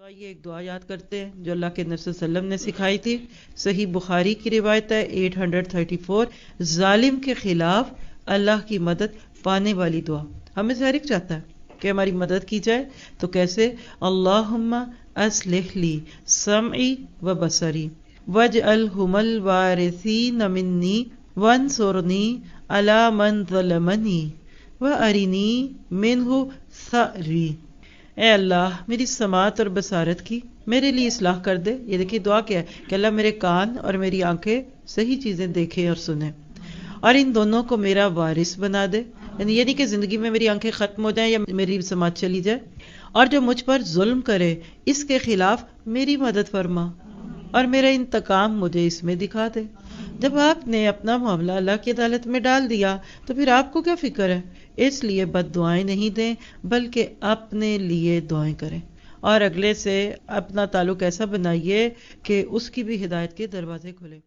تو آئیے ایک دعا یاد کرتے ہیں جو اللہ کے نبی صلی اللہ علیہ وسلم نے سکھائی تھی. صحیح بخاری کی روایت ہے 834. ظالم کے خلاف اللہ کی مدد پانے والی دعا. ہمیں سے ہر ایک چاہتا ہے کہ ہماری مدد کی جائے. تو کیسے؟ اللہم اصلح لی سمعی و بصری واجعلہم الوارثین منی وانصرنی علی من ظلمنی وارنی منہ ثأری. اے اللہ میری سماعت اور بصارت کی میرے لیے اصلاح کر دے. یہ دیکھیے دعا کیا ہے کہ اللہ میرے کان اور میری آنکھیں صحیح چیزیں دیکھیں اور سنیں، اور ان دونوں کو میرا وارث بنا دے. یعنی یہ نہیں کہ زندگی میں میری آنکھیں ختم ہو جائیں یا میری سماعت چلی جائے. اور جو مجھ پر ظلم کرے اس کے خلاف میری مدد فرما اور میرا انتقام مجھے اس میں دکھا دے. جب آپ نے اپنا معاملہ اللہ کی عدالت میں ڈال دیا تو پھر آپ کو کیا فکر ہے؟ اس لیے بد دعائیں نہیں دیں بلکہ اپنے لیے دعائیں کریں، اور اگلے سے اپنا تعلق ایسا بنائیے کہ اس کی بھی ہدایت کے دروازے کھلیں.